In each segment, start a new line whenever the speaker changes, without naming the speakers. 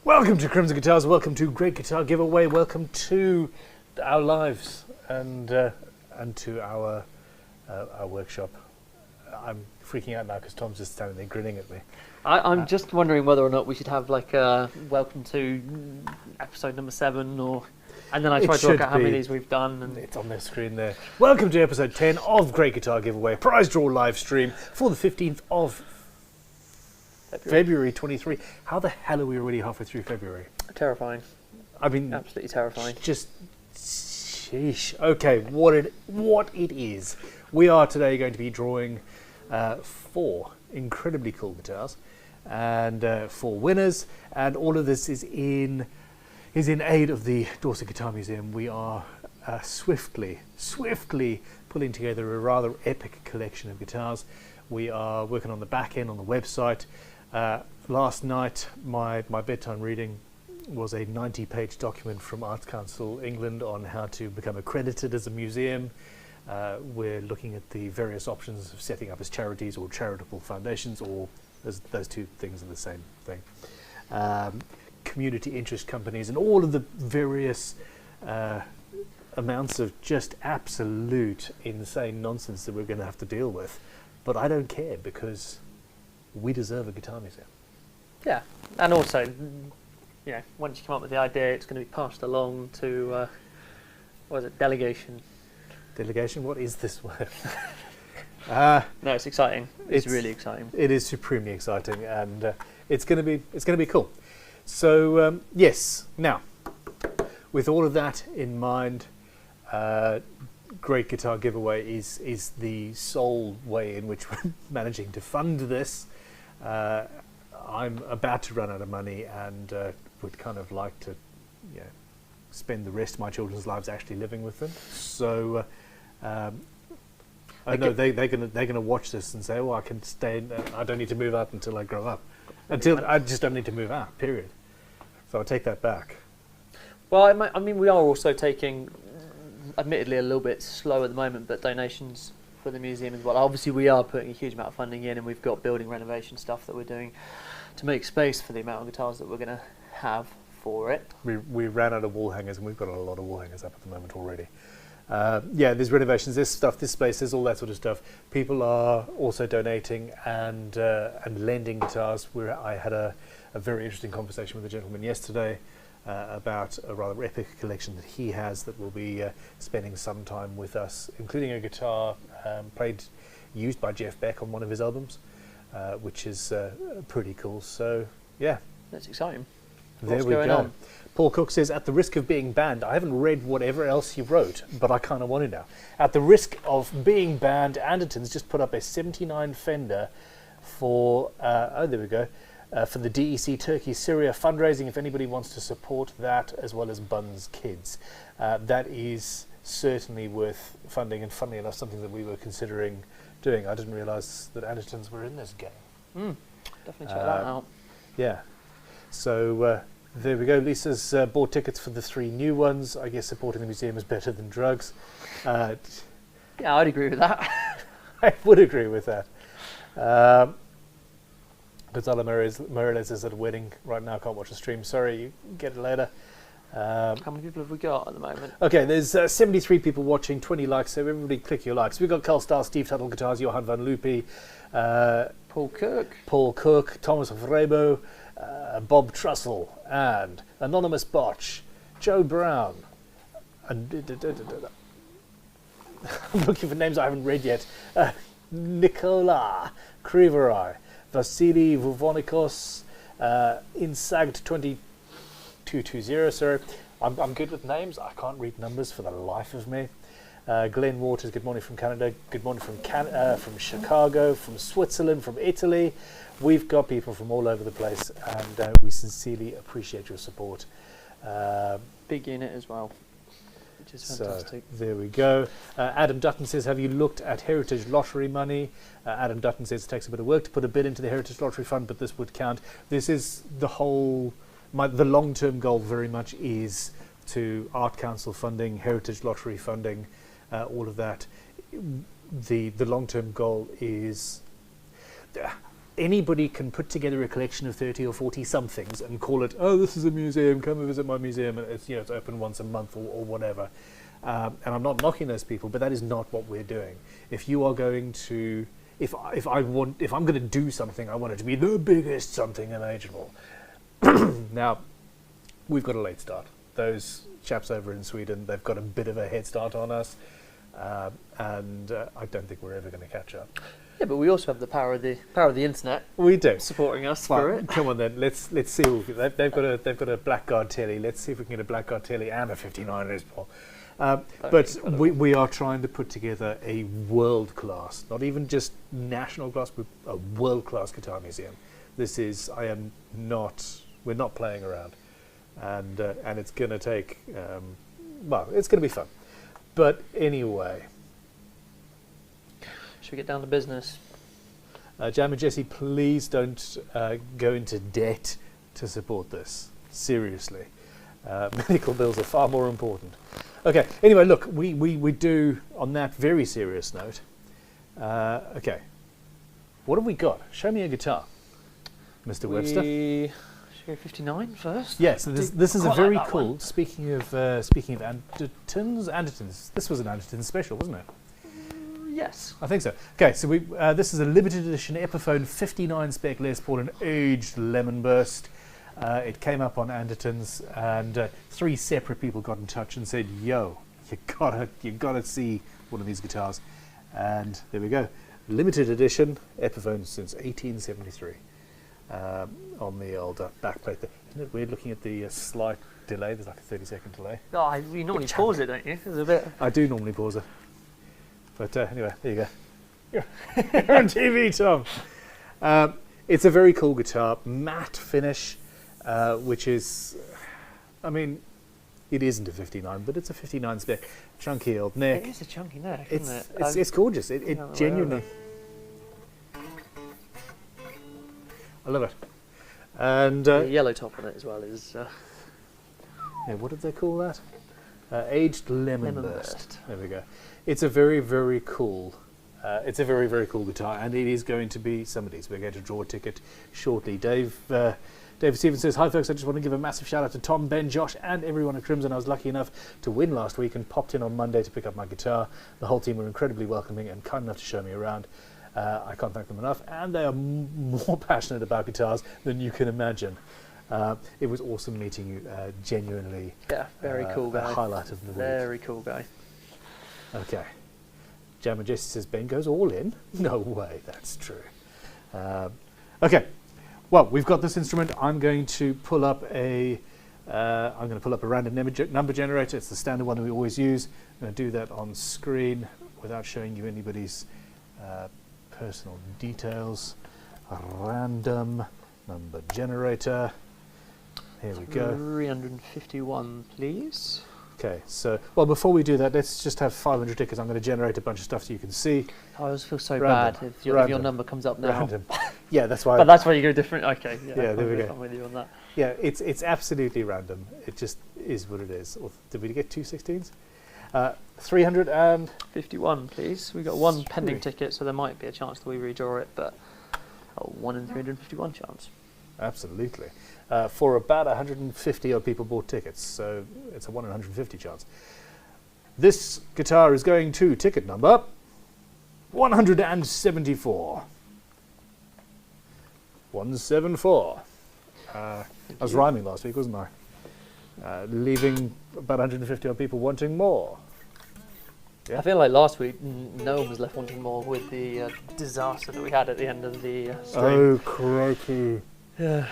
Welcome to Crimson Guitars, welcome to Great Guitar Giveaway, welcome to our lives and to our workshop. I'm freaking out now because Tom's just standing there grinning at me.
I'm just wondering whether or not we should have like a welcome to episode number 7 or... And then I tried to work out how many of these we've done. And
it's on their screen there. Welcome to episode 10 of Great Guitar Giveaway, prize draw live stream for the 15th of February 23. How the hell are we already halfway through February?
Terrifying.
I mean,
absolutely terrifying.
Just sheesh. Okay, what it is. We are today going to be drawing 4 incredibly cool guitars and 4 winners, and all of this is in aid of the Dorset Guitar Museum. We are swiftly pulling together a rather epic collection of guitars. We are working on the back end on the website. Last night, my bedtime reading was a 90-page document from Arts Council England on how to become accredited as a museum. We're looking at the various options of setting up as charities or charitable foundations, or those two things are the same thing. Community interest companies and all of the various amounts of just absolute insane nonsense that we're going to have to deal with. But I don't care, because we deserve a guitar museum.
Yeah, and also, you know, once you come up with the idea, it's going to be passed along to, what is it, delegation?
Delegation? What is this word?
No, it's exciting. It's really exciting.
It is supremely exciting, and it's going to be cool. So yes, now with all of that in mind, Great Guitar Giveaway is the sole way in which we're managing to fund this. I'm about to run out of money, and would kind of like to, spend the rest of my children's lives actually living with them. So I know they're gonna watch this and say, "Oh, I can stay. I don't need to move out until I grow up. I just don't need to move out. Period." So I take that back.
Well, I mean, we are also taking, admittedly, a little bit slow at the moment, but donations for the museum as well. Obviously, we are putting a huge amount of funding in, and we've got building renovation stuff that we're doing to make space for the amount of guitars that we're going to have for it.
We ran out of wall hangers, and we've got a lot of wall hangers up at the moment already. There's renovations, there's stuff, there's space, there's all that sort of stuff. People are also donating and lending guitars. I had a very interesting conversation with a gentleman yesterday about a rather epic collection that he has that will be spending some time with us, including a guitar used by Jeff Beck on one of his albums, which is pretty cool. So yeah,
that's exciting.
There we go. Paul Cook says, at the risk of being banned, I haven't read whatever else he wrote, but I kind of want to now. At the risk of being banned, Anderton's just put up a 79 Fender for, there we go, for the DEC Turkey Syria fundraising, if anybody wants to support that, as well as Bun's Kids. That is certainly worth funding, and funnily enough, something that we were considering doing. I didn't realise that Anderton's were in this game.
Definitely check that out.
Yeah. So there we go. Lisa's bought tickets for the 3 new ones. I guess supporting the museum is better than drugs.
Yeah, I'd agree with that.
I would agree with that. Gonzalo Morales is at a wedding right now. Can't watch the stream. Sorry, you get it later.
How many people have we got at the moment?
Okay, there's 73 people watching, 20 likes, so everybody click your likes. We've got Carl Starr, Steve Tuttle Guitars, Johan van Lupie,
Paul Cook,
Thomas Vrebo, Bob Trussell, and Anonymous Botch, Joe Brown, and I'm looking for names I haven't read yet, Nicola Kriverai, Vasily Vuvonikos, Insagt 2220, sorry. I'm good with names. I can't read numbers for the life of me. Glenn Waters, good morning from Canada. Good morning from Chicago, from Switzerland, from Italy. We've got people from all over the place, and we sincerely appreciate your support.
Big unit as well, which is fantastic.
So there we go. Adam Dutton says, have you looked at Heritage Lottery money? Adam Dutton says it takes a bit of work to put a bid into the Heritage Lottery Fund, but this would count. This is the whole... the long-term goal very much is to Art Council funding, Heritage Lottery funding, all of that. The long-term goal is anybody can put together a collection of 30 or 40 somethings and call it, oh, this is a museum, come and visit my museum, and it's, it's open once a month or whatever. And I'm not knocking those people, but that is not what we're doing. If you are going to, if I'm going to do something, I want it to be the biggest something imaginable. Now, we've got a late start. Those chaps over in Sweden, they've got a bit of a head start on us, and I don't think we're ever going to catch up.
Yeah, but we also have the power of the internet.
We do,
supporting us for it.
Come on then, let's see. They've got a Blackguard telly. Let's see if we can get a Blackguard telly and a 59 Les Paul. But we are trying to put together a world class, not even just national class, but a world class guitar museum. This is we're not playing around, and it's going to take it's going to be fun. But anyway.
Should we get down to business?
Jam and Jesse, please don't go into debt to support this. Seriously. Medical bills are far more important. Okay, anyway, look, we do, on that very serious note, okay, what have we got? Show me a guitar, Mr. Webster.
Should we go 59 first?
Yes, this is a very cool, one. Speaking of Andertons, this was an Andertons special, wasn't it?
Yes.
I think so. Okay, so this is a limited edition Epiphone 59 spec Les Paul, an aged lemon burst. It came up on Andertons, and 3 separate people got in touch and said, "Yo, you gotta see one of these guitars." And there we go, limited edition Epiphone since 1873 on the old backplate. Isn't it weird looking at the slight delay? There's like a 30-second delay.
Oh, you normally pause it, don't you? There's a bit.
I do normally pause it. But anyway, there you go. You're on TV, Tom. It's a very cool guitar, matte finish, which is, I mean, it isn't a 59, but it's a 59 spec. Chunky old neck.
It is a chunky neck, isn't it?
It's gorgeous. It genuinely. I love it. And
the yellow top on it as well is.
Yeah, what did they call that? Aged lemon burst. There we go. It's a very, very cool. It's a very, very cool guitar, and it is going to be somebody's. We're going to draw a ticket shortly. David Stevens says, "Hi folks, I just want to give a massive shout out to Tom, Ben, Josh, and everyone at Crimson. I was lucky enough to win last week and popped in on Monday to pick up my guitar. The whole team were incredibly welcoming and kind enough to show me around. I can't thank them enough, and they are more passionate about guitars than you can imagine. It was awesome meeting you. Genuinely,
yeah, very cool guy.
A highlight of the week.
Very cool guy."
Okay. Jam and Jesse says Ben goes all in. No way, that's true. Okay. Well, we've got this instrument. I'm going to pull up a random number generator. It's the standard one that we always use. I'm going to do that on screen without showing you anybody's personal details. A random number generator. Here we go.
351, please.
Okay, so, well, before we do that, let's just have 500 tickets. I'm going to generate a bunch of stuff so you can see.
I always feel so bad if your number comes up now.
Random. Yeah, that's why.
But that's why you go different. Okay,
yeah, there we go.
I'm with you on that.
Yeah, it's absolutely random. It just is what it is. Or did we get 2 16s?
351, please. We've got 1 pending ticket, so there might be a chance that we redraw it, but 1 in 351 chance.
Absolutely. For about 150 odd people bought tickets, so it's a 1 in 150 chance. This guitar is going to ticket number 174. 174. I was rhyming last week, wasn't I? Leaving about 150 odd people wanting more. Yeah.
I feel like last week no one was left wanting more with the disaster that we had at the end of the stream.
Oh, crikey. Yeah.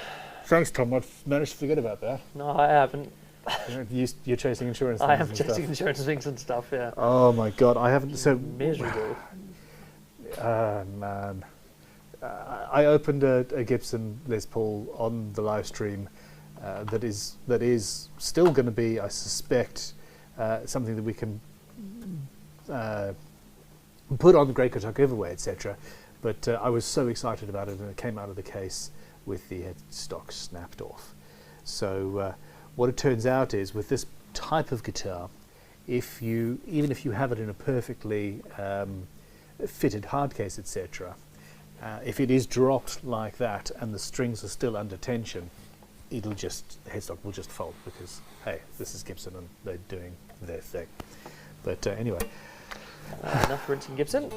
Thanks, Tom. I've managed to forget about that.
No, I haven't.
You're chasing insurance things.
I am chasing insurance things and stuff, yeah.
Oh, my God. I haven't... So
miserable.
Man. I opened a Gibson Les Paul on the live stream that is still going to be, I suspect, something that we can put on the Great Guitar giveaway, etc. But I was so excited about it, and it came out of the case with the headstock snapped off. So what it turns out is, with this type of guitar, even if you have it in a perfectly fitted hard case, etc., if it is dropped like that and the strings are still under tension, it'll just, the headstock will just fold because, hey, this is Gibson and they're doing their thing. But anyway.
Enough rinsing Gibson.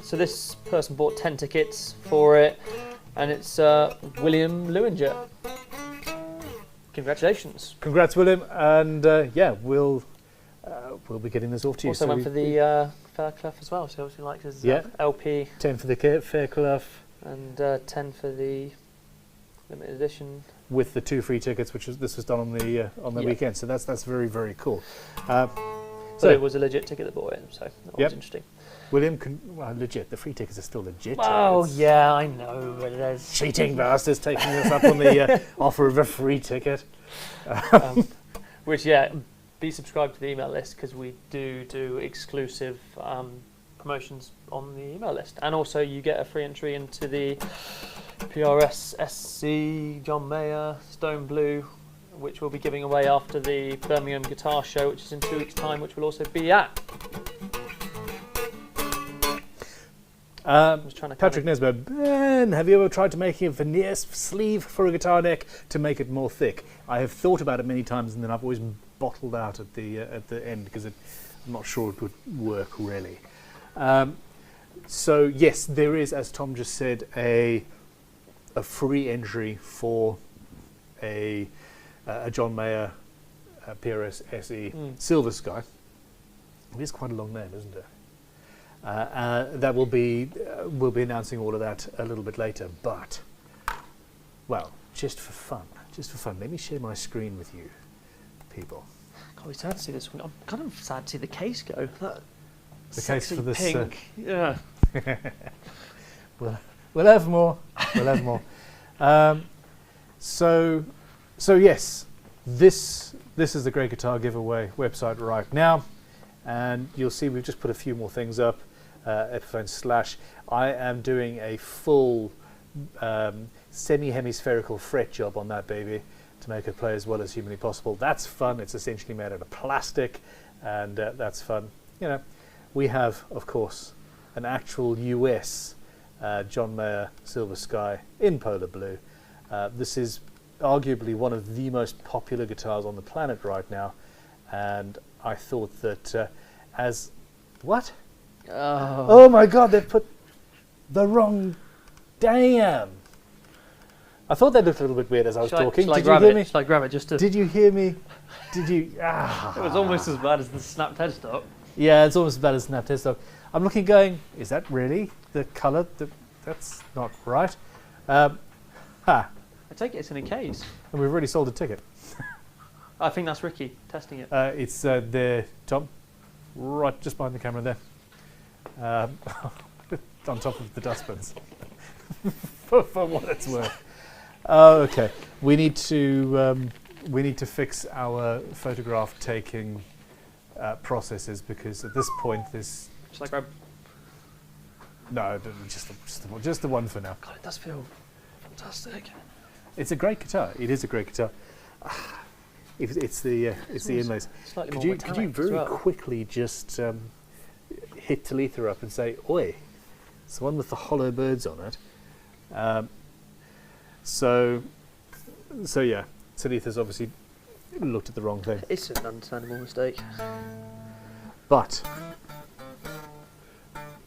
So this person bought 10 tickets for it, and it's William Lewinger. Congratulations.
Congrats, William. And yeah, we'll be getting this off to you.
Also went for the Fairclough as well, so obviously likes his LP.
10 for the Fairclough.
And 10 for the limited edition.
With the 2 free tickets, this was done on the weekend, so that's very, very cool.
So it was a legit ticket that bought it, so that was interesting.
William, legit. The free tickets are still legit.
Oh yeah, I know, but there's
cheating bastards taking us up on the offer of a free ticket.
Which be subscribed to the email list because we do exclusive promotions on the email list, and also you get a free entry into the PRS SC John Mayer Stone Blue, which we'll be giving away after the Birmingham Guitar Show, which is in 2 weeks' time, which we'll also be at.
Patrick Nesbitt, Ben, have you ever tried to make a veneer sleeve for a guitar neck to make it more thick? I have thought about it many times, and then I've always bottled out at the end because I'm not sure it would work really. So yes, there is, as Tom just said, a free entry for a John Mayer PRS SE Silver Sky. It is quite a long name, isn't it? That we'll be announcing all of that a little bit later. But, well, just for fun, let me share my screen with you, people.
God, we're sad to see this one. I'm kind of sad to see the case go.
The case for this
pink. Yeah.
We'll have more. We'll have more. So yes, this is the Great Guitar Giveaway website right now, and you'll see we've just put a few more things up. Epiphone / I am doing a full semi-hemispherical fret job on that baby to make it play as well as humanly possible. That's fun. It's essentially made out of plastic, and that's fun. You know, we have, of course, an actual US John Mayer Silver Sky in polar blue. This is arguably one of the most popular guitars on the planet right now, and I thought that what? Oh my God! They've put the wrong. Damn! I thought that looked a little bit weird as I was talking.
Did you hear me? Shall I grab it just to?
Did you hear me? Did you?
It was almost as bad as the snapped headstock.
Yeah, it's almost as bad as snapped headstock. I'm looking, going, is that really the colour? That's not right.
I take it it's in a case.
And we've already sold a ticket.
I think that's Ricky testing it.
It's there, Tom, right just behind the camera there, on top of the dustbins. for what it's worth. Okay, we need to fix our photograph taking processes, because at this point there's.
Shall I grab?
No, just the one for now.
God, it does feel fantastic.
It's a great guitar. It is a great guitar. It's the inlays. Could you very quickly just hit Talitha up and say, "Oi, it's the one with the hollow birds on it." So yeah, Talitha's obviously looked at the wrong thing.
It's an understandable mistake.
But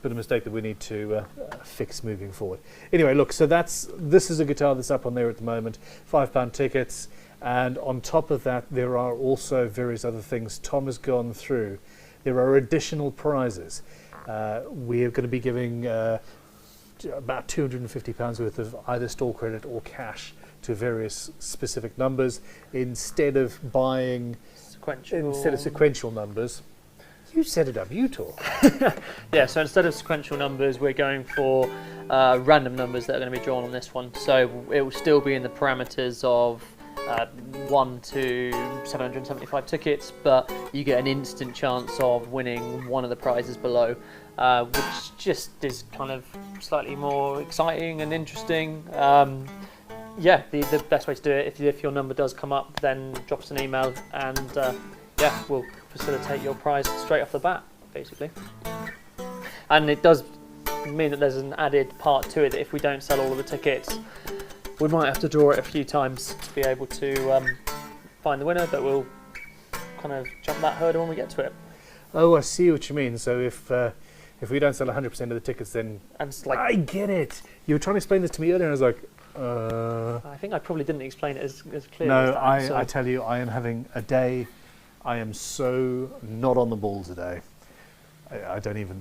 a mistake that we need to fix moving forward. Anyway, look, so this is a guitar that's up on there at the moment, £5 tickets, and on top of that there are also various other things Tom has gone through. There are additional prizes. We are going to be giving about £250 worth of either store credit or cash to various specific numbers instead of buying sequential numbers. You set it up, you talk.
Yeah, so instead of sequential numbers, we're going for random numbers that are going to be drawn on this one. So it will still be in the parameters of 1 to 775 tickets, but you get an instant chance of winning one of the prizes below, which just is kind of slightly more exciting and interesting. Yeah, the best way to do it, if your number does come up, then drop us an email and yeah, we'll facilitate your prize straight off the bat, basically. And it does mean that there's an added part to it that if we don't sell all of the tickets, we might have to draw it a few times to be able to find the winner, but we'll kind of jump that hurdle when we get to it.
Oh, I see what you mean. So if we don't sell 100% of the tickets, then
And it's like,
I get it. You were trying to explain this to me earlier, and I was like,
I think I probably didn't explain it as clearly
no,
as that. So
I tell you, I am having a day. I am so not on the ball today. I don't even.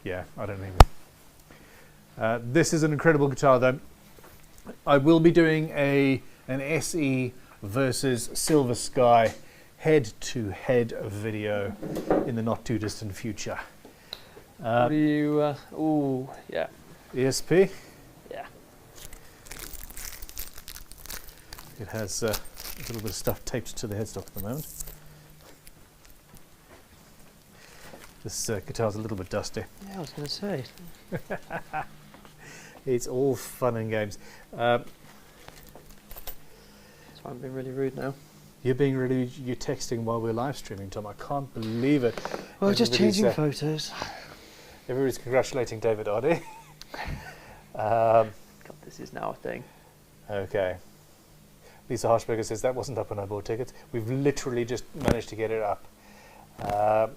Yeah, I don't even. This is an incredible guitar, though. I will be doing an SE versus Silver Sky head-to-head video in the not too distant future.
what do you? Ooh, yeah,
ESP.
yeah.
It has a little bit of stuff taped to the headstock at the moment. This guitar's a little bit dusty.
Yeah, I was going to say.
It's all fun and games.
So I'm being really rude now.
You're texting while we're live streaming, Tom. I can't believe it.
Well, just changing
Everybody's,
photos.
Everybody's congratulating David Oddie.
God, this is now a thing.
Okay. Lisa Harshberger says that wasn't up when I bought tickets. We've literally just managed to get it up.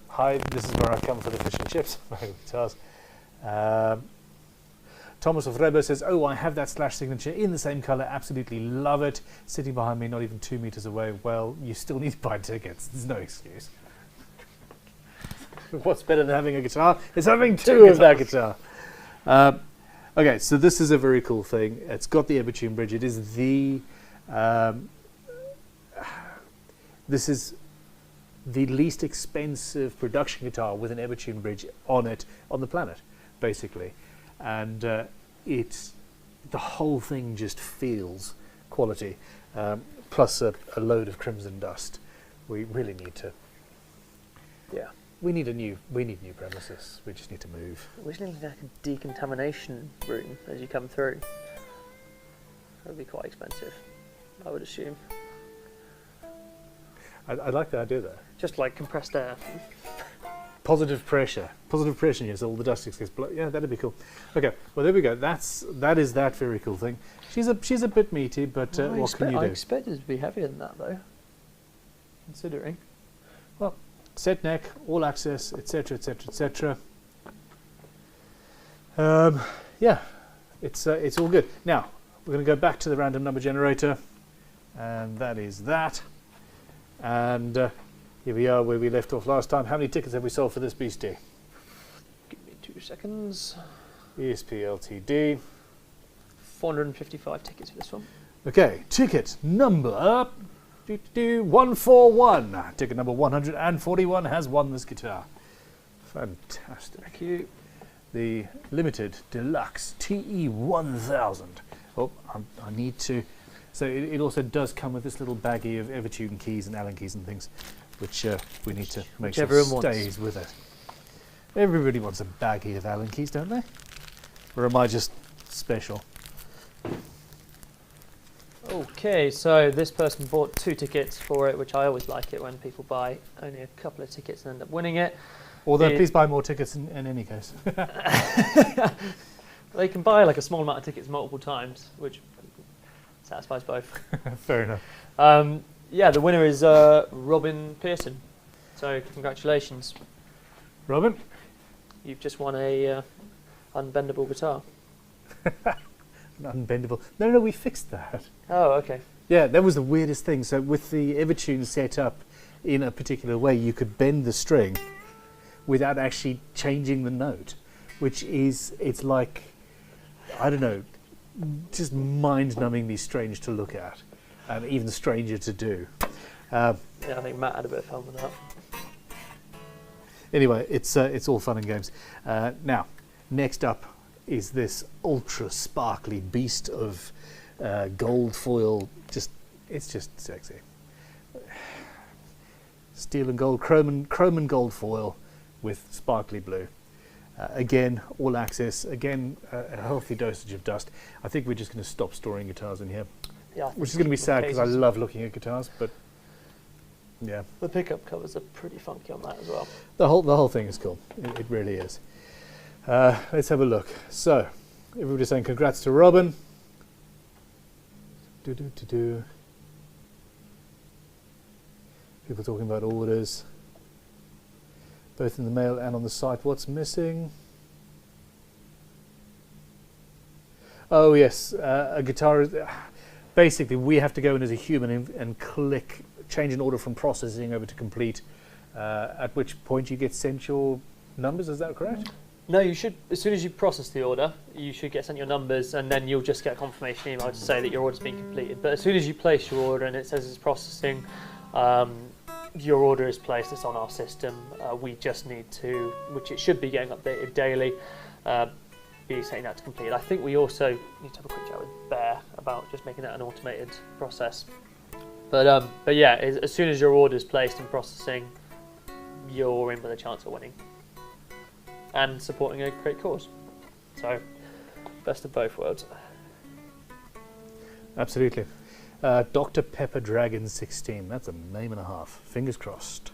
Hi, this is where I come for the fish and chips. Guitars. Thomas of Rebo says, oh, I have that Slash signature in the same colour, absolutely love it. Sitting behind me, not even 2 meters away. Well, you still need to buy tickets. There's no excuse. What's better than having a guitar? It's having two of that guitar. Okay, so this is a very cool thing. It's got the Epiphone bridge. It is the... this is the least expensive production guitar with an Epiphone bridge on it on the planet, basically. And the whole thing just feels quality, plus a load of crimson dust. We really need to.
Yeah.
We need new premises. We just need to move.
We just need like a decontamination room as you come through. That would be quite expensive, I would assume.
I like the idea there.
Just like compressed air.
Positive pressure, yes, all the dust gets blown. Yeah, that'd be cool. Okay, well there we go. That is that very cool thing. She's a bit meaty, but what can you do?
I expected it to be heavier than that, though. Considering.
Well, set neck, all access, etc., etc., etc. Yeah, it's all good. Now we're going to go back to the random number generator, and that is that. And here we are where we left off last time. How many tickets have we sold for this beastie?
Give me 2 seconds.
ESP LTD.
455 tickets for this one.
Okay, ticket number 141. Ticket number 141 has won this guitar. Fantastic.
Thank you.
The limited deluxe TE1000. Oh, I need to. So it also does come with this little baggie of Epiphone keys and Allen keys and things, which we need to make sure stays with it. Everybody wants a baggie of Allen keys, don't they? Or am I just special?
Okay, so this person bought 2 tickets for it, which I always like it when people buy only a couple of tickets and end up winning it.
Although please buy more tickets in any case.
They can buy like a small amount of tickets multiple times, which satisfies both.
Fair enough.
Yeah, the winner is Robin Pearson. So congratulations,
Robin?
you've just won a unbendable guitar.
Unbendable. No, we fixed that.
Oh, okay.
Yeah, that was the weirdest thing. So with the Epiphone set up in a particular way, you could bend the string without actually changing the note, which is, it's like, I don't know, just mind-numbingly strange to look at, and even stranger to do.
Yeah, I think Matt had a bit of fun with that.
Anyway, it's all fun and games. Now, next up is this ultra sparkly beast of gold foil. It's just sexy. Steel and gold, chrome and gold foil with sparkly blue. Again, all access. Again, a healthy dosage of dust. I think we're just going to stop storing guitars in here,
Yeah,
which is going to be sad because I love looking at guitars. But yeah,
the pickup covers are pretty funky on that as well.
the whole thing is cool. It really is. Let's have a look. So, everybody's saying congrats to Robin. People talking about orders, both in the mail and on the site. What's missing? Oh yes, a guitar is... Basically, we have to go in as a human and click, change an order from processing over to complete, at which point you get sent your numbers, is that correct?
No, you should, as soon as you process the order, you should get sent your numbers, and then you'll just get a confirmation email to say that your order's been completed. But as soon as you place your order and it says it's processing, your order is placed, it's on our system. We just need to, which it should be getting updated daily, be setting that to complete. I think we also need to have a quick chat with Bear about just making that an automated process. But yeah, as soon as your order is placed and processing, you're in with a chance of winning and supporting a great cause. So, best of both worlds.
Absolutely. Dr. Pepper Dragon 16. That's a name and a half. Fingers crossed.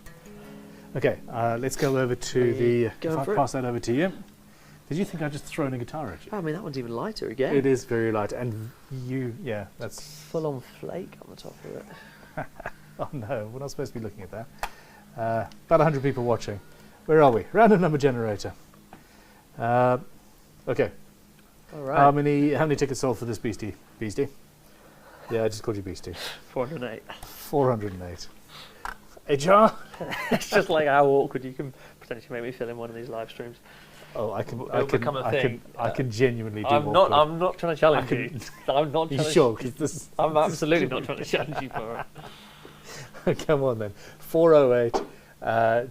Okay, let's go over to the... If I pass that over to you. Did you think I'd just thrown a guitar at you?
I mean, that one's even lighter again.
It is very light, and yeah, that's...
Full-on flake on the top of it.
Oh no, we're not supposed to be looking at that. About 100 people watching. Where are we? Random number generator. Okay.
All right.
How many tickets sold for this beastie? Beastie? Yeah, I just called you beastie.
408.
408. HR?
It's just like how awkward you can potentially make me feel in one of these live streams.
Oh, I can genuinely do awkward.
I'm not trying to challenge you. I'm not.
You sure? This
I'm absolutely not trying to challenge you for it.
Come on then. 408.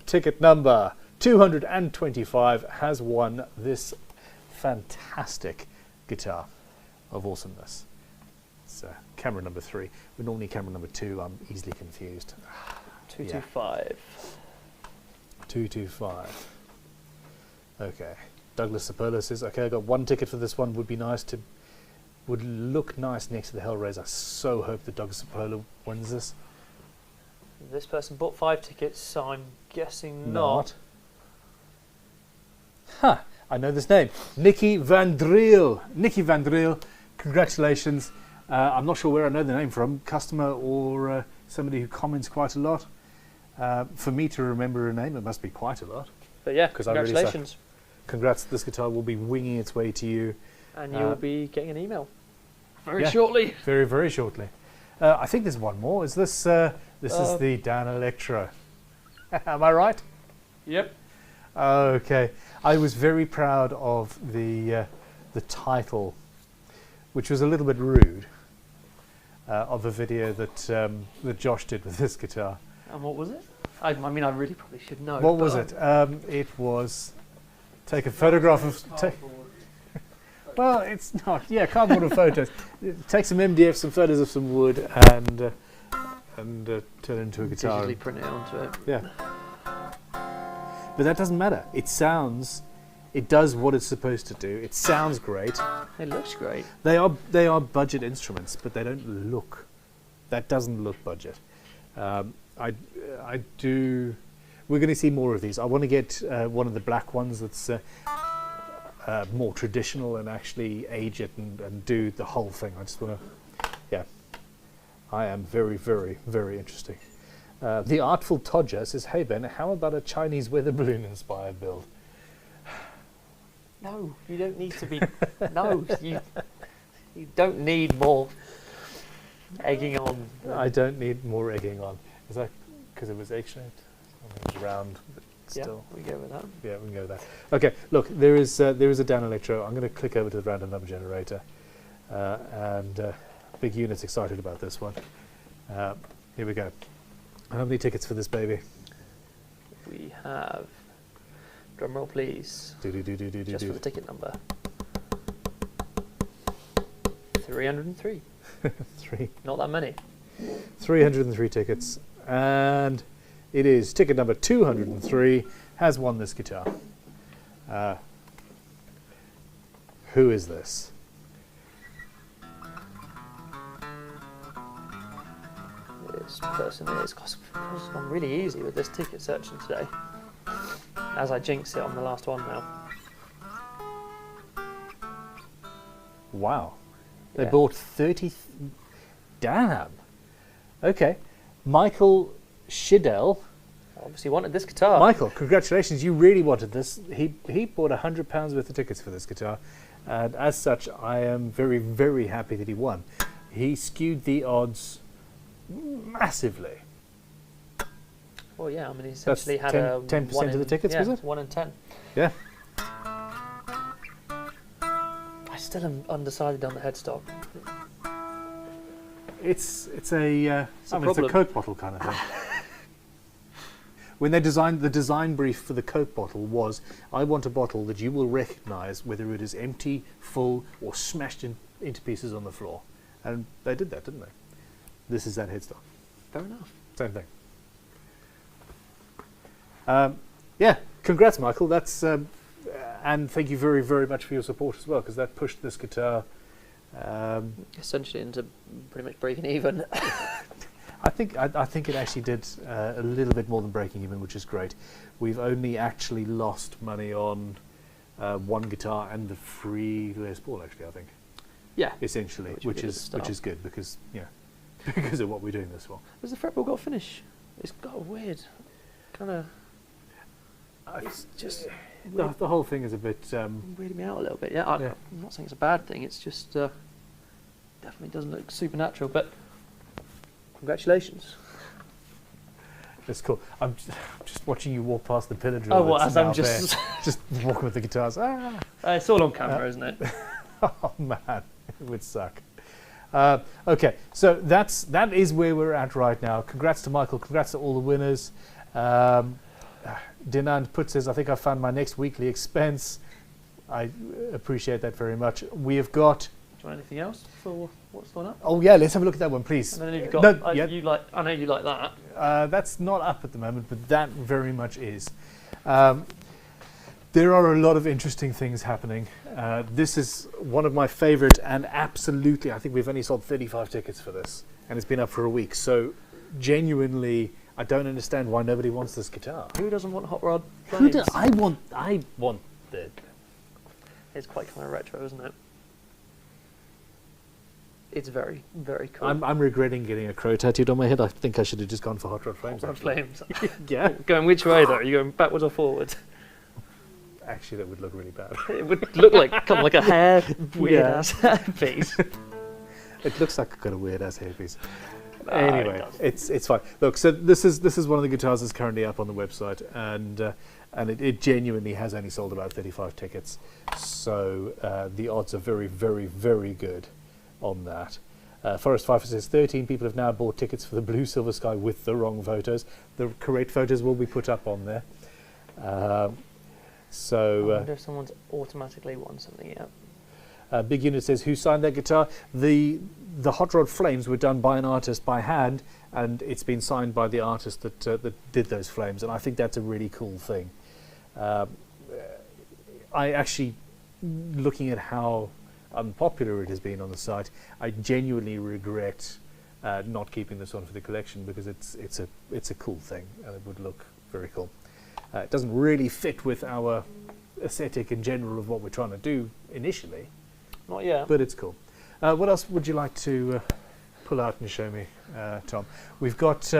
Ticket number 225 has won this fantastic guitar of awesomeness. It's camera number 3. We're normally camera number 2. I'm easily confused.
225.
225. Okay. Douglas Sapola says, okay, I got 1 ticket for this one. Would look nice next to the Hellraiser. I so hope that Douglas Sapola wins this.
This person bought 5 tickets, so I'm guessing not.
Huh. I know this name. Nikki Van Driel. Nikki Van Driel, congratulations. I'm not sure where I know the name from, customer or somebody who comments quite a lot. For me to remember her name, it must be quite a lot.
But yeah, congratulations.
Congrats, this guitar will be winging its way to you.
And you'll be getting an email very shortly.
Very, very shortly. I think there's one more. Is this is the Dan Electro. Am I right?
Yep.
Okay. I was very proud of the title, which was a little bit rude, of a video that Josh did with this guitar.
And what was it? I mean, I really probably should know.
What was it? It was take a photograph of... Well, it's not. Yeah, cardboard and photos. Take some MDF, some photos of some wood, and turn it into a guitar.
Digitally print it onto it.
Yeah. But that doesn't matter. It does what it's supposed to do. It sounds great.
It looks great.
They are budget instruments, but they don't look. That doesn't look budget. I do. We're going to see more of these. I want to get one of the black ones that's more traditional and actually age it and do the whole thing. I just want to. Yeah. I am very, very, very interested. The Artful Todger says, "Hey Ben, how about a Chinese weather balloon inspired build?"
No, you don't need to be. No, you don't need more egging on.
I don't need more egging on. Is that because it was egg-shaped? It was round, but still.
Yeah, we go with that.
Yeah, we can go with that. Okay, look, there is a Dan Electro. I'm going to click over to the random number generator, and Big Unit's excited about this one. Here we go. How many tickets for this baby?
We have. Drum roll, please. Just for the ticket number. 303.
3.
Not that many.
303 tickets, and it is ticket number 203 has won this guitar. Who is this?
This person is. Gosh, it's gone really easy with this ticket searching today. As I jinx it on the last one now.
Wow. They
Yeah.
bought 30. Damn. Okay. Michael Shidell.
Obviously wanted this guitar.
Michael, congratulations. You really wanted this. He bought £100 worth of tickets for this guitar. And as such, I am very, very happy that he won. He skewed the odds massively.
Well, yeah, I mean, he essentially
That's
had a
10%
one
of the
in-
tickets,
yeah,
was it?
1 in 10.
Yeah.
I still am undecided on the headstock.
It's a
It's a
I mean, it's a
problem.
Coke bottle kind of thing. When they designed the design brief for the Coke bottle was, I want a bottle that you will recognise whether it is empty, full, or smashed into pieces on the floor. And they did that, didn't they? This is that headstock.
Fair enough.
Same thing. Yeah, congrats, Michael. That's and thank you very, very much for your support as well, because that pushed this guitar.
Essentially into pretty much breaking even.
I think it actually did a little bit more than breaking even, which is great. We've only actually lost money on one guitar and the free Les Paul, actually, I think.
Yeah.
Essentially,
Which we
which
did at the
is
start.
good because because of what we're doing this for.
Has the fretboard got a finish? It's got a weird kind of. It's just
The whole thing is a bit.
weirding me out a little bit. Yeah,
Yeah.
I'm not saying it's a bad thing. It's just definitely doesn't look supernatural. But congratulations.
It's cool. I'm just watching you walk past the pillar drill.
Oh, well,
that's
as I'm
now
just.
there, just walking with the guitars. Ah!
It's all on camera, isn't it?
Oh man, it would suck. Okay, so that is where we're at right now. Congrats to Michael. Congrats to all the winners. Dinant Put says, I think I found my next weekly expense. I appreciate that very much. We have got.
Do you want anything else for what's going up?
Oh yeah, let's have a look at that one, please.
And then you've got.
No, yeah.
You like. I know you like that.
That's not up at the moment, but that very much is. There are a lot of interesting things happening. This is one of my favorite, and absolutely, I think we've only sold 35 tickets for this, and it's been up for a week. So, genuinely, I don't understand why nobody wants this guitar.
Who doesn't want hot rod
Who
flames?
do, I want the.
It's quite kind of retro, isn't it? It's very, very cool.
I'm regretting getting a crow tattooed on my head. I think I should have just gone for hot rod flames.
Hot rod
actually.
flames.
Yeah,
Going which way though? Are you going backwards or forwards?
actually, that would look really bad.
It would look like kind of like a hair weird
Yeah.
ass piece.
It looks like I've got a weird ass hairpiece.
Ah, it
Anyway,
does.
it's fine. Look, so this is one of the guitars that's currently up on the website, and it genuinely has only sold about 35 tickets. So the odds are very, very, very good on that. Forest Pfeiffer says 13 people have now bought tickets for the Blue Silver Sky with the wrong photos. The correct photos will be put up on there.
I
So
wonder if someone's automatically won something yet.
Big Unit says, who signed that guitar? The Hot Rod Flames were done by an artist by hand, and it's been signed by the artist that did those flames, and I think that's a really cool thing. I actually, looking at how unpopular it has been on the site, I genuinely regret not keeping this on for the collection, because it's a cool thing, and it would look very cool. It doesn't really fit with our aesthetic in general of what we're trying to do initially,
Not yet.
but it's cool. What else would you like to pull out and show me, Tom? We've got.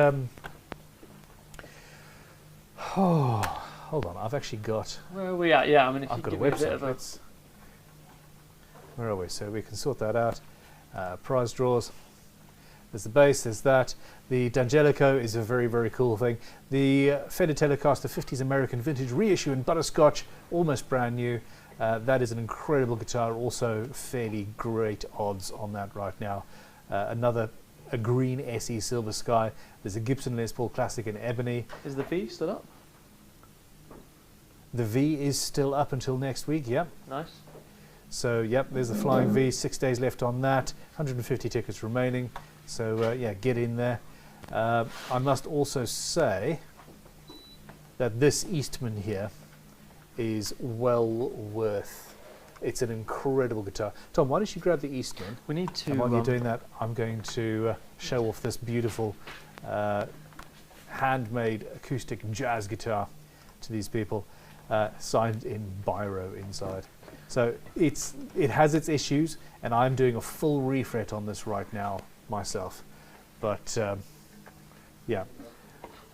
Hold on. I've actually got.
Where are we at? Yeah, I mean, if
I've
you
got a
give me a bit
website.
of a...
Where are we? So we can sort that out. Prize draws. There's the bass. There's that. The D'Angelico is a very, very cool thing. The Fender Telecaster 50s American Vintage reissue in butterscotch, almost brand new. That is an incredible guitar. Also fairly great odds on that right now. A green SE Silver Sky. There's a Gibson Les Paul Classic in ebony.
Is the V still up?
The V is still up until next week. Yep.
Nice.
So yep, there's the Flying V. 6 days left on that. 150 tickets remaining. So yeah, get in there. I must also say that this Eastman here is well worth. It's an incredible guitar. Tom, why don't you grab the Eastman?
We need to...
And while you're doing that, I'm going to show off this beautiful handmade acoustic jazz guitar to these people. signed in biro inside. So it has its issues, and I'm doing a full refret on this right now myself. But yeah,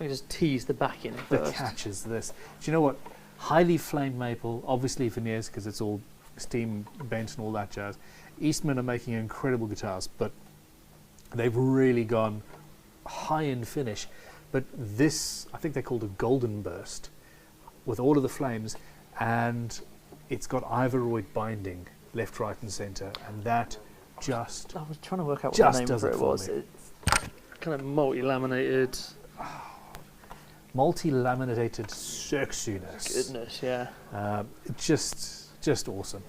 I just tease the back in
the
first.
catch is this. Do you know what? Highly flamed maple, obviously veneers because it's all steam bent and all that jazz. Eastman are making incredible guitars, but they've really gone high-end finish. But this, I think they're called a golden burst, with all of the flames, and it's got Ivoroid binding left, right, and centre, and that just
I was trying to work out what
just
the name
does
for
it
it
for
was.
me.
It's kind of multi-laminated.
multi-laminated circuitous.
Goodness, yeah.
Just awesome.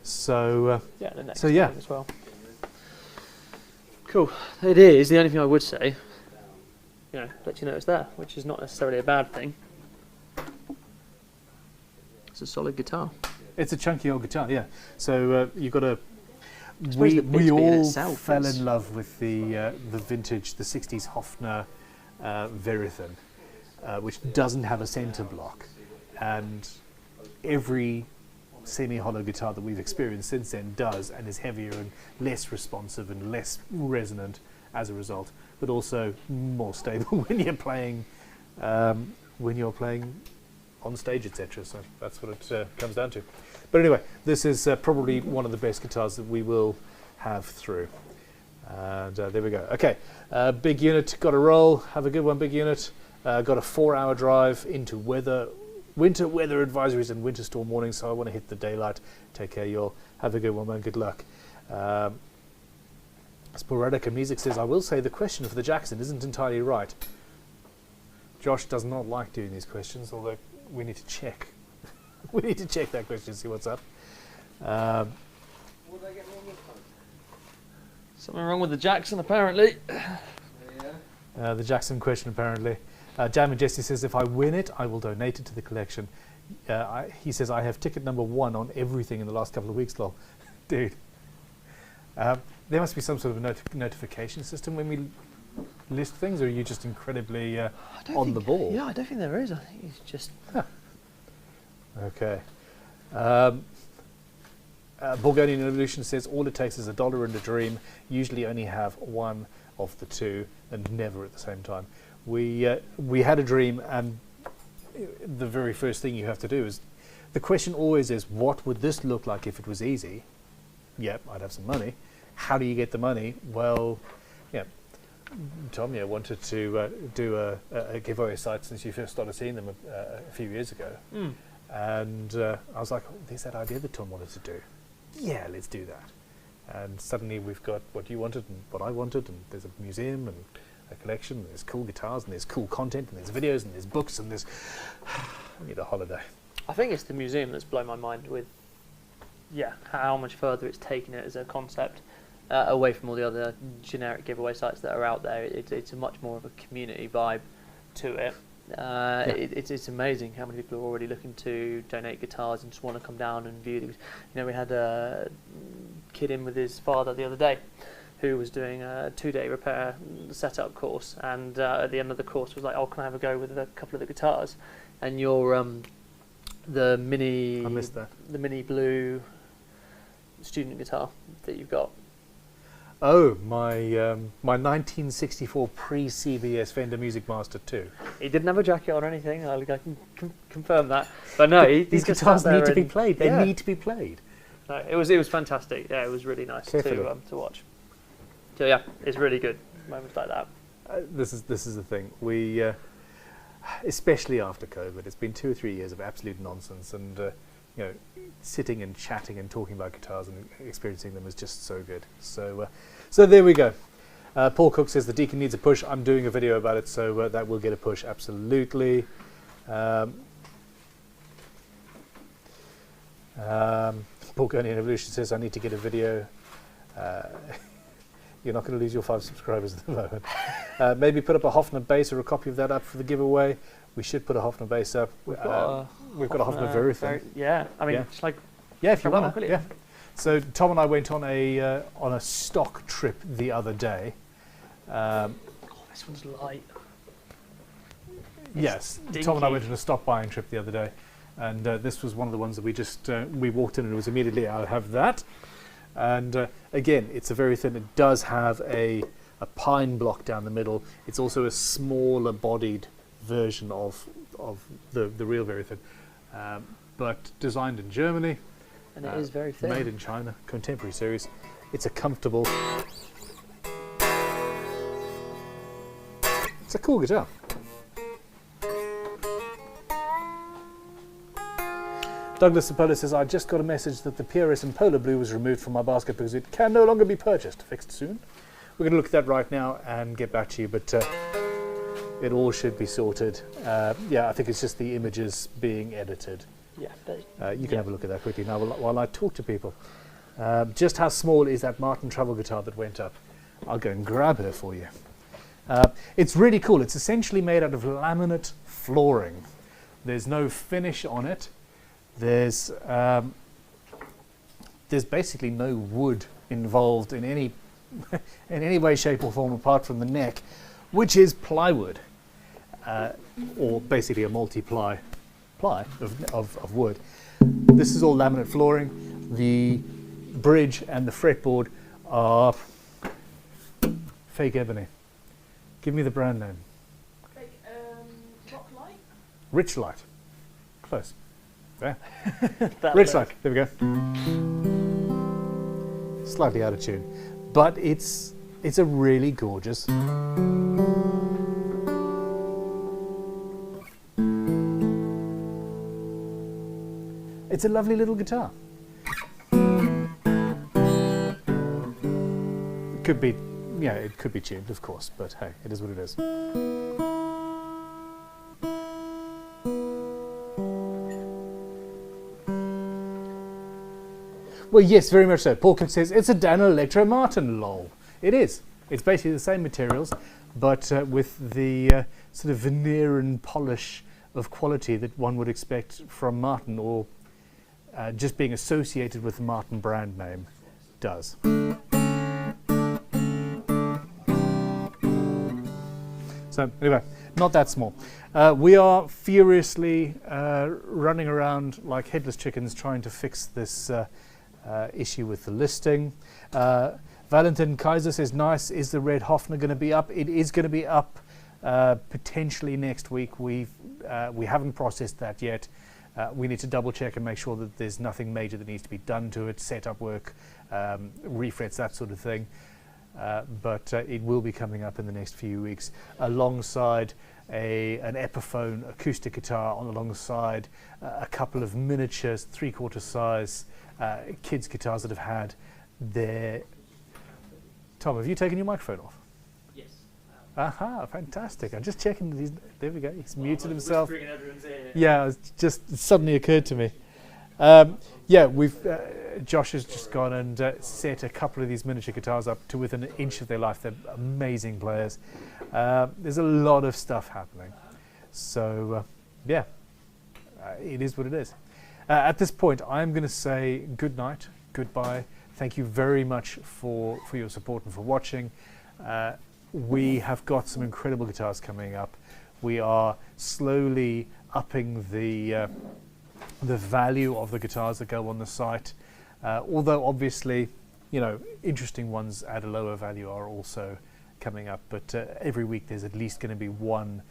So
Yeah, the next
so yeah.
time as well. Cool. It is. The only thing I would say, let you know it's there, which is not necessarily a bad thing. It's a solid guitar.
it's a chunky old guitar, yeah. So you've got a.
suppose the
We
bit
all
itself
fell
is-
in love with the vintage, the 60s Hofner Verithin, which doesn't have a centre block, and every semi-hollow guitar that we've experienced since then does, and is heavier and less responsive and less resonant as a result, but also more stable when you're playing on stage, etc. So that's what it comes down to. But anyway, this is probably one of the best guitars that we will have through. And there we go. Okay, big unit, got to roll. Have a good one, big unit. Got a 4-hour drive into winter weather advisories and winter storm warnings, so I want to hit the daylight. Take care, y'all. Have a good one, man. Good luck. Sporadica Music says, I will say the question for the Jackson isn't entirely right. Josh does not like doing these questions, although we need to check. We need to check that question, see what's up.
Something wrong with the Jackson, apparently.
The Jackson question, apparently. Jamie Jesse says, if I win it, I will donate it to the collection. He says, I have ticket number 1 on everything in the last couple of weeks, lol. Dude. There must be some sort of a notification system when we list things, or are you just incredibly on the ball?
Yeah, I don't think there is. I think it's just...
Okay. Bulgarian Evolution says, all it takes is $1 and a dream. Usually only have one of the two, and never at the same time. We had a dream, and the very first thing you have to do is, the question always is, what would this look like if it was easy? Yep, I'd have some money. How do you get the money? Well, yeah, Tom, wanted to do a giveaway site since you first started seeing them a few years ago. And I was like, oh, there's that idea that Tom wanted to do. Yeah, let's do that. And suddenly we've got what you wanted and what I wanted, and there's a museum and a collection, and there's cool guitars, and there's cool content, and there's videos, and there's books, and there's... I need a holiday.
I think it's the museum that's blown my mind with, how much further it's taken it as a concept, away from all the other generic giveaway sites that are out there. It's a much more of a community vibe to it. It's amazing how many people are already looking to donate guitars and just want to come down and view these. We had a kid in with his father the other day who was doing a 2-day repair setup course, and at the end of the course was like, oh, can I have a go with a couple of the guitars? And your the mini,
I missed that.
The mini blue student guitar that you've got.
Oh, my 1964 pre-CBS Fender Music Master 2.
He didn't have a jacket on or anything. I can confirm that. But no,
These guitars need to be played. They need to be played.
No, it was fantastic. Yeah, it was really nice to watch. So yeah, it's really good moments like that.
This is the thing. We, especially after COVID, it's been 2 or 3 years of absolute nonsense, and sitting and chatting and talking about guitars and experiencing them is just so good. So there we go. Paul Cook says the Deacon needs a push. I'm doing a video about it, so that will get a push, absolutely. Bulgarian Evolution says I need to get a video. You're not going to lose your 5 subscribers at the moment. Maybe put up a Hofner bass or a copy of that up for the giveaway. We should put a Hofner bass up. We've got a Hofner Verithin.
Yeah, I mean, it's like...
Yeah, if you want to.
Yeah.
So Tom and I went on a stock trip the other day.
This one's light.
Yes,
Dinky.
Tom and I went on a stock buying trip the other day, and this was one of the ones that we just we walked in and it was immediately, I'll have that. And again, it's a very thin. It does have a pine block down the middle. It's also a smaller bodied version of the real very thin, but designed in Germany.
And it is very thin.
Made in China, contemporary series. It's a comfortable. It's a cool guitar. Douglas Apollo says, I just got a message that the PRS in Polar Blue was removed from my basket because it can no longer be purchased. Fixed soon. We're going to look at that right now and get back to you, but it all should be sorted. Yeah, I think it's just the images being edited.
Yeah,
you can have a look at that quickly now while I talk to people. Just how small is that Martin travel guitar that went up? I'll go and grab her for you. It's really cool. It's essentially made out of laminate flooring. There's no finish on it. There's basically no wood involved in any in any way, shape or form apart from the neck, which is plywood, or basically a multi-ply ply of wood. This is all laminate flooring. The bridge and the fretboard are fake ebony. Give me the brand name.
Rock Light?
Rich Light. Close. There.
Rich
Light. There we go. Slightly out of tune, but it's a really gorgeous. It's a lovely little guitar. It could be, yeah, it could be tuned, of course, but hey, it is what it is. Well, yes, very much so. Paul says, it's a Dan Electro Martin, lol. It is. It's basically the same materials, but with the sort of veneer and polish of quality that one would expect from Martin, or just being associated with the Martin brand name does. So anyway, not that small. We are furiously running around like headless chickens trying to fix this issue with the listing. Valentin Kaiser says, nice, is the Red Hofner going to be up? It is going to be up potentially next week. We haven't processed that yet. We need to double check and make sure that there's nothing major that needs to be done to it, setup work, refrets, that sort of thing. But it will be coming up in the next few weeks alongside an Epiphone acoustic guitar, alongside a couple of miniatures, 3/4 size kids guitars that have had their... Tom, have you taken your microphone off?
Yes.
Aha, fantastic. I'm just checking these. There we go. He's muted himself. Yeah, it just suddenly occurred to me. Yeah, we've Josh has just gone and set a couple of these miniature guitars up to within an inch of their life. They're amazing players. There's a lot of stuff happening. So, yeah, it is what it is. At this point, I'm going to say good night, goodbye. Thank you very much for your support and for watching. We have got some incredible guitars coming up. We are slowly upping the value of the guitars that go on the site. Although obviously, you know, interesting ones at a lower value are also coming up. But every week there's at least going to be one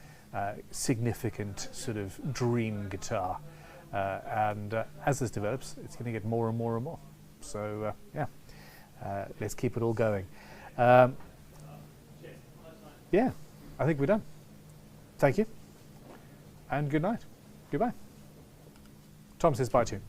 significant sort of dream guitar. And as this develops, it's going to get more and more and more. So yeah, let's keep it all going. Yeah, I think we're done. Thank you, and good night. Goodbye. Tom says bye to you.